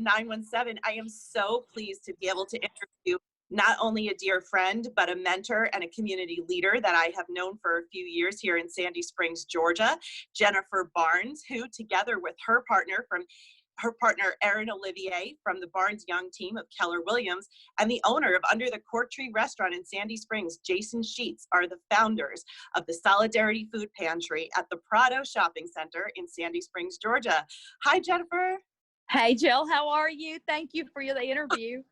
917. I am so pleased to be able to interview not only a dear friend, but a mentor and a community leader that I have known for a few years here in Sandy Springs, Georgia, Jennifer Barnes, who together with her partner, Erin Olivier from the Barnes Young team of Keller Williams, and the owner of Under the Cork Tree Restaurant in Sandy Springs, Jason Sheets, are the founders of the Solidarity Food Pantry at the Prado Shopping Center in Sandy Springs, Georgia. Hi, Jennifer. Hey, Jill, how are you? Thank you for the interview.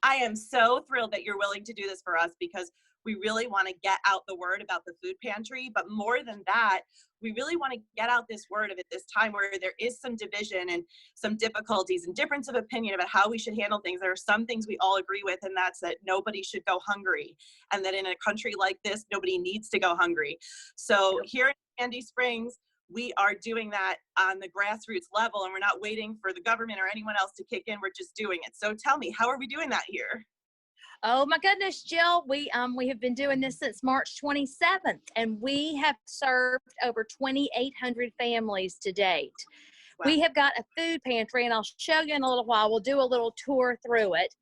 I am so thrilled that you're willing to do this for us because we really want to get out the word about the food pantry. But more than that, we really want to get out this word of it this time where there is some division and some difficulties and difference of opinion about how we should handle things. There are some things we all agree with, and that's that nobody should go hungry, and that in a country like this, nobody needs to go hungry. So here in Sandy Springs, we are doing that on the grassroots level, and we're not waiting for the government or anyone else to kick in. We're just doing it. So tell me, how are we doing that here? Oh my goodness, Jill, we have been doing this since March 27th, and we have served over 2,800 families to date. Wow. We have got a food pantry, and I'll show you in a little while. We'll do a little tour through it.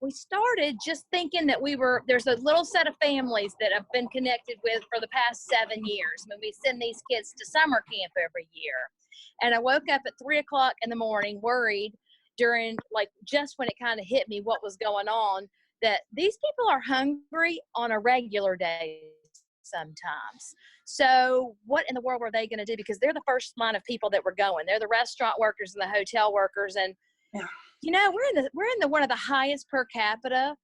We started just thinking that there's a little set of families that I've been connected with for the past 7 years. I mean, we send these kids to summer camp every year. And I woke up at 3 o'clock in the morning worried during, just when it kind of hit me what was going on, that these people are hungry on a regular day sometimes. So what in the world were they going to do? Because they're the first line of people that were going. They're the restaurant workers and the hotel workers. And yeah. You know, we're in the one of the highest per capita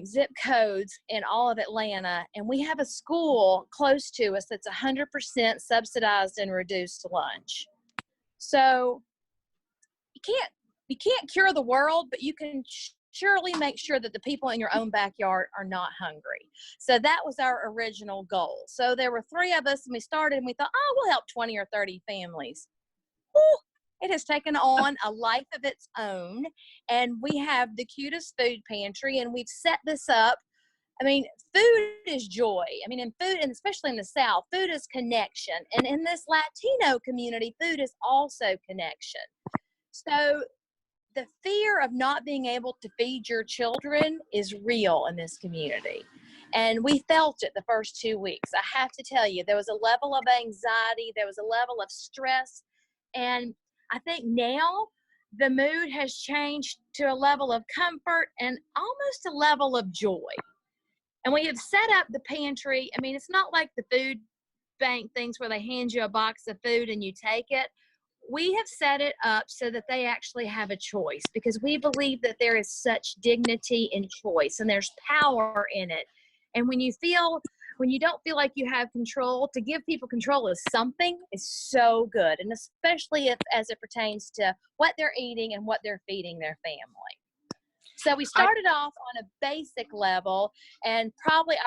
zip codes in all of Atlanta, and we have a school close to us that's 100% subsidized and reduced lunch. So you can't cure the world, but you can surely make sure that the people in your own backyard are not hungry. So that was our original goal. So there were 3 of us, and we started, and we thought, oh, we'll help 20 or 30 families. Woo! It has taken on a life of its own, and we have the cutest food pantry, and we've set this up. I mean, food is joy. I mean, in food, and especially in the South, food is connection. And in this Latino community, food is also connection. So the fear of not being able to feed your children is real in this community. And we felt it the first 2 weeks. I have to tell you, there was a level of anxiety, there was a level of stress, and I think now the mood has changed to a level of comfort and almost a level of joy. And we have set up the pantry. I mean, it's not like the food bank things where they hand you a box of food and you take it. We have set it up so that they actually have a choice, because we believe that there is such dignity in choice and there's power in it. And when you don't feel like you have control, to give people control of something is so good. And especially as it pertains to what they're eating and what they're feeding their family. So we started off on a basic level, and probably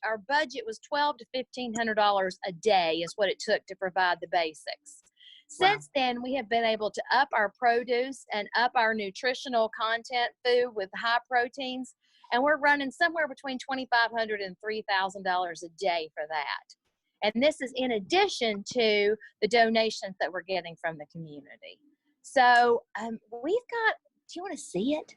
our budget was $1,200 to $1,500 a day is what it took to provide the basics. Since then, we have been able to up our produce and up our nutritional content food with high proteins. And we're running somewhere between $2,500 and $3,000 a day for that. And this is in addition to the donations that we're getting from the community. So we've got, do you want to see it?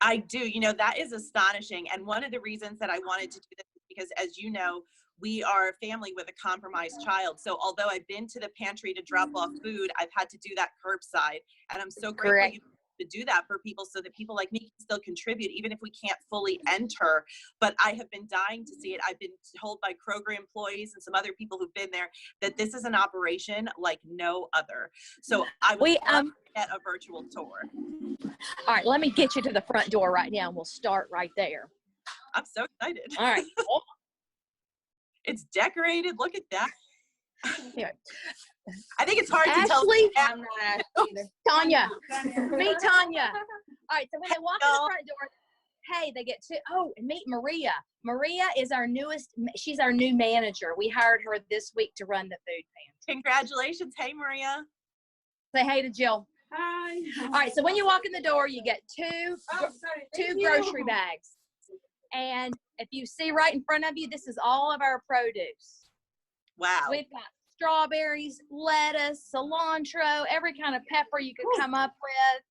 I do. You know, that is astonishing. And one of the reasons that I wanted to do this is because, as you know, we are a family with a compromised child. So although I've been to the pantry to drop off food, I've had to do that curbside. And I'm so grateful you to do that for people so that people like me can still contribute, even if we can't fully enter. But I have been dying to see it. I've been told by Kroger employees and some other people who've been there that this is an operation like no other. So I would love to get a virtual tour. All right, let me get you to the front door right now, and we'll start right there. I'm so excited. All right. It's decorated. Look at that. Here. I think it's hard Ashley, to tell. I'm not either. Tanya. Meet Tanya. All right, so when they walk in the front door, hey, they get to, and meet Maria. Maria is our she's our new manager. We hired her this week to run the food pantry. Congratulations. Hey, Maria. Say hey to Jill. Hi. All right, so when you walk in the door, you get two grocery bags. And if you see right in front of you, this is all of our produce. Wow. We've got strawberries, lettuce, cilantro, every kind of pepper you could come up with.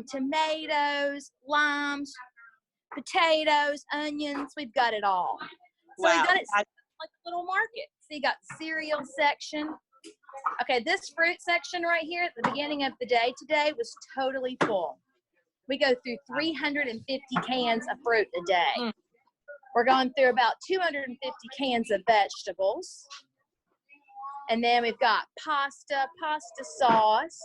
tomatoes, limes, potatoes, onions. We've got it all. So Wow. we've got it like a little market. So you got cereal section. Okay, this fruit section right here at the beginning of the day today was totally full. We go through 350 cans of fruit a day. We're going through about 250 cans of vegetables. And then we've got pasta sauce.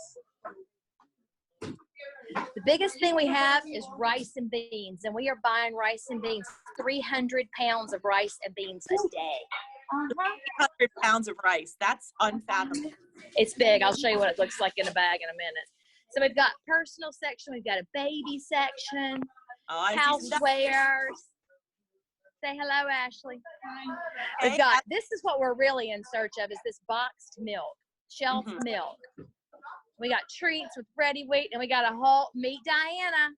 The biggest thing we have is rice and beans, and we are buying rice and beans, 300 pounds of rice and beans a day. 300 pounds of rice. That's unfathomable. It's big. I'll show you what it looks like in a bag in a minute. So we've got personal section. We've got a baby section, housewares. Say hello, Ashley. Hey, We've got, this is what we're really in search of, is this boxed milk, shelf milk. We got treats with ready weight, and we got a whole, meet Diana.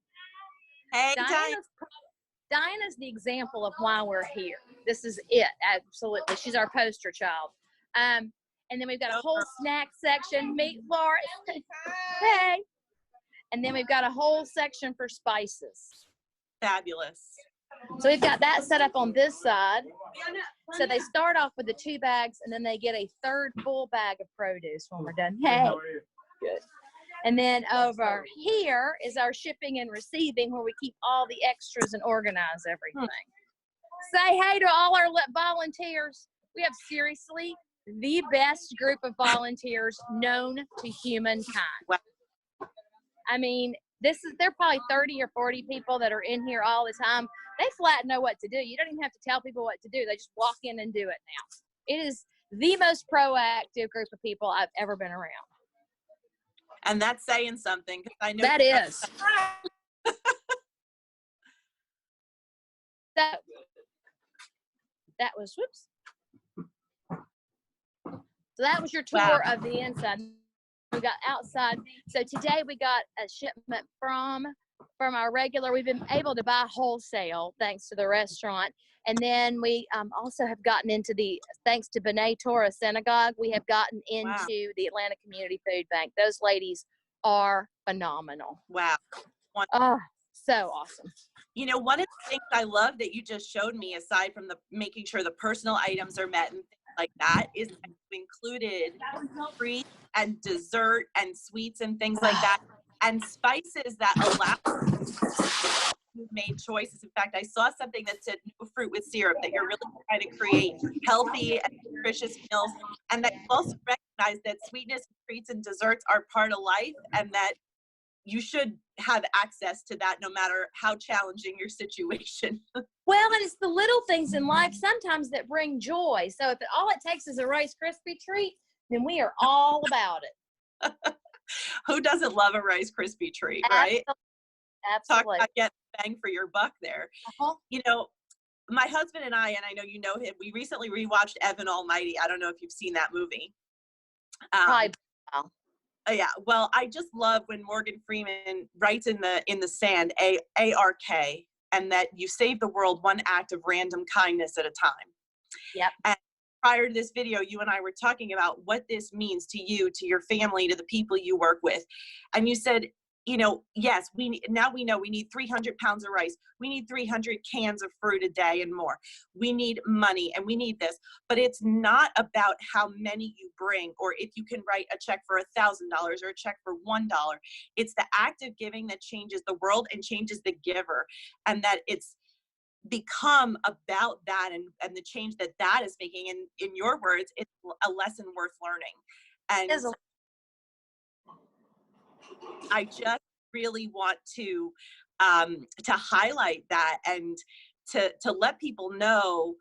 Hey, Diana's the example of why we're here. This is it, absolutely. She's our poster child. And then we've got a whole snack section. Meet Laura. Hey. And then we've got a whole section for spices. Fabulous. So we've got that set up on this side. So they start off with the 2 bags, and then they get a 3rd full bag of produce when we're done. Hey. Good. And then over here is our shipping and receiving, where we keep all the extras and organize everything. Say hey to all our volunteers. We have seriously the best group of volunteers known to humankind. Wow. I mean, they're probably 30 or 40 people that are in here all the time. They flat know what to do. You don't even have to tell people what to do. They just walk in and do it now. It is the most proactive group of people I've ever been around. And that's saying something, because I know that is. That was, whoops. So that was your tour of the inside. We got outside. So today we got a shipment from our regular. We've been able to buy wholesale thanks to the restaurant. And then we also have gotten into thanks to B'nai Torah Synagogue, we have gotten into the Atlanta Community Food Bank. Those ladies are phenomenal. Wow. Oh, so awesome. You know, one of the things I love that you just showed me, aside from the making sure the personal items are met and things like that, is that you included fruit and dessert and sweets and things like that, and spices that allow you made choices. In fact, I saw something that said no fruit with syrup, that you're really trying to create healthy and nutritious meals, and that you also recognize that sweetness, treats, and desserts are part of life, and that you should have access to that no matter how challenging your situation. Well, and it's the little things in life sometimes that bring joy. So if all it takes is a Rice Krispie treat, then we are all about it. Who doesn't love a Rice Krispie treat, right? Absolutely. Talk about getting bang for your buck there. You know, my husband and I know you know him, we recently rewatched Evan Almighty. I don't know if you've seen that movie. Probably. Yeah, well, I just love when Morgan Freeman writes in the sand, ARK, and that you save the world one act of random kindness at a time. Yep. And prior to this video, you and I were talking about what this means to you, to your family, to the people you work with. And you said, you know, yes, now we know we need 300 pounds of rice. We need 300 cans of fruit a day and more. We need money and we need this, but it's not about how many you bring or if you can write a check for $1,000 or a check for $1. It's the act of giving that changes the world and changes the giver, and that it's become about that and the change that is making. And in your words, it's a lesson worth learning. And I just really want to highlight that and to let people know,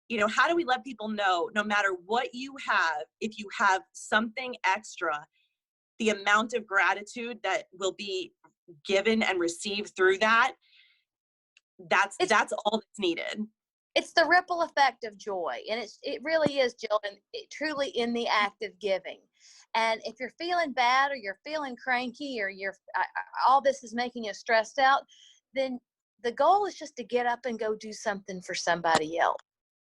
you know, how do we let people know, no matter what you have, if you have something extra, the amount of gratitude that will be given and received through that, that's all that's needed. It's the ripple effect of joy. And it really is, Jill, and truly in the act of giving. And if you're feeling bad or you're feeling cranky or all this is making you stressed out, then the goal is just to get up and go do something for somebody else.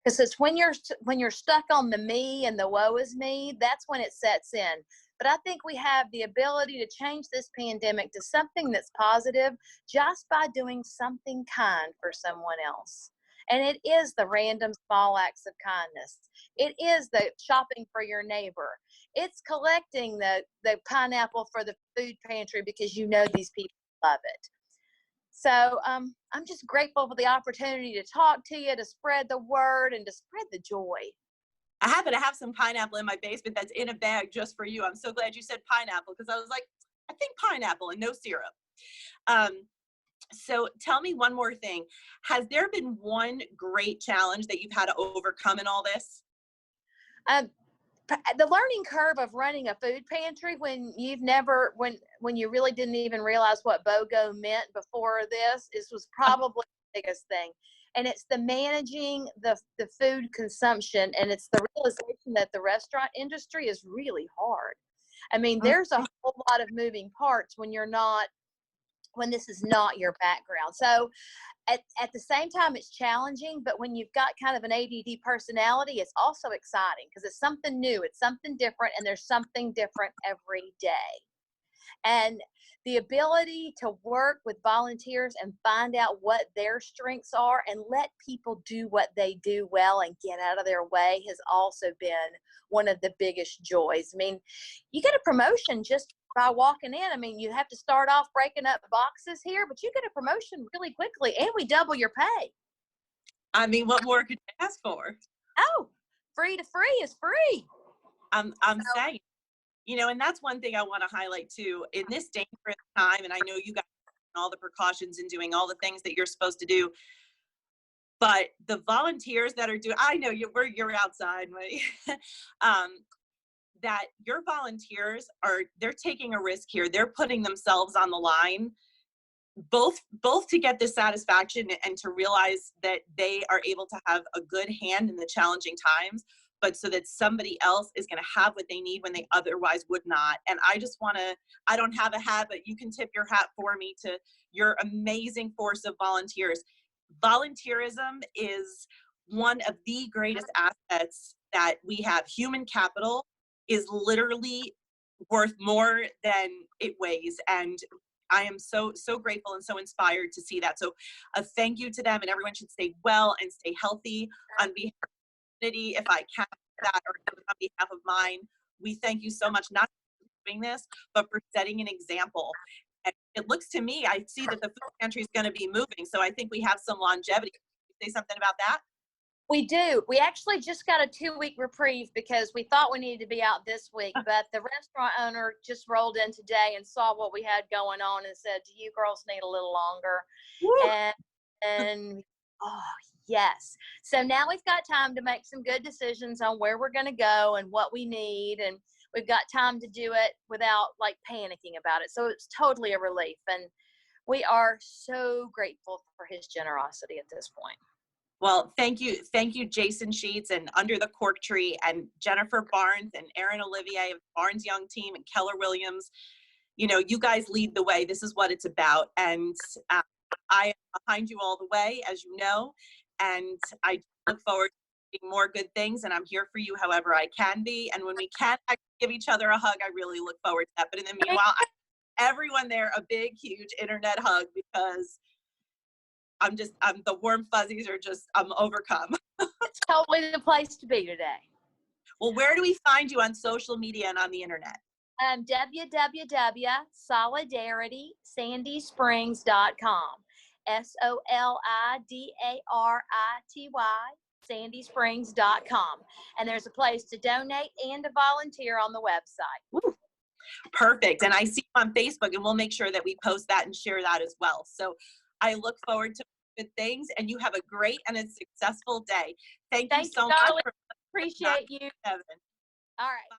Because it's when you're stuck on the me and the woe is me, that's when it sets in. But I think we have the ability to change this pandemic to something that's positive just by doing something kind for someone else. And it is the random small acts of kindness. It is the shopping for your neighbor. It's collecting the pineapple for the food pantry because you know these people love it. So I'm just grateful for the opportunity to talk to you, to spread the word, and to spread the joy. I happen to have some pineapple in my basement that's in a bag just for you. I'm so glad you said pineapple because I was like, I think pineapple and no syrup. So tell me one more thing. Has there been one great challenge that you've had to overcome in all this? The learning curve of running a food pantry when you've never, when you really didn't even realize what BOGO meant before this was probably the biggest thing. And it's the managing the food consumption, and it's the realization that the restaurant industry is really hard. I mean, there's a whole lot of moving parts when this is not your background. So at the same time, it's challenging, but when you've got kind of an ADD personality, it's also exciting because it's something new, it's something different, and there's something different every day. And the ability to work with volunteers and find out what their strengths are and let people do what they do well and get out of their way has also been one of the biggest joys. I mean, you get a promotion just by walking in. I mean, you have to start off breaking up boxes here, but you get a promotion really quickly, and we double your pay. I mean, what more could you ask for? Oh, free to free is free. I'm saying, you know, and that's one thing I want to highlight too in this dangerous time. And I know you guys are all the precautions and doing all the things that you're supposed to do, but the volunteers that are doing, I know you're outside, right? That your volunteers they're taking a risk here. They're putting themselves on the line, both to get this satisfaction and to realize that they are able to have a good hand in the challenging times, but so that somebody else is going to have what they need when they otherwise would not. And I don't have a hat, but you can tip your hat for me to your amazing force of volunteers. Volunteerism is one of the greatest assets that we have. Human capital is literally worth more than it weighs. And I am so grateful and so inspired to see that. So a thank you to them, and everyone should stay well and stay healthy. On behalf of the community, if I can that, or on behalf of mine, we thank you so much, not for doing this, but for setting an example. And it looks to me, I see that the food pantry is going to be moving. So I think we have some longevity. Say something about that? We do. We actually just got a 2-week reprieve because we thought we needed to be out this week, but the restaurant owner just rolled in today and saw what we had going on and said, "Do you girls need a little longer?" And oh, yes. So now we've got time to make some good decisions on where we're going to go and what we need, and we've got time to do it without like panicking about it. So it's totally a relief, and we are so grateful for his generosity at this point. Well, thank you, Jason Sheets and Under the Cork Tree, and Jennifer Barnes and Erin Olivier of Barnes Young Team and Keller Williams. You know, you guys lead the way. This is what it's about, and I am behind you all the way, as you know, and I look forward to seeing more good things, and I'm here for you however I can be. And when we can give each other a hug, I really look forward to that. But in the meanwhile, everyone there a big, huge internet hug, because the warm fuzzies are just, I'm overcome. It's totally the place to be today. Well, where do we find you on social media and on the internet? www.solidaritysandysprings.com. SOLIDARITY sandysprings.com. And there's a place to donate and to volunteer on the website. Ooh, perfect. And I see you on Facebook, and we'll make sure that we post that and share that as well. So I look forward to good things, and you have a great and a successful day. Thank you so much. Appreciate you. Kevin. All right.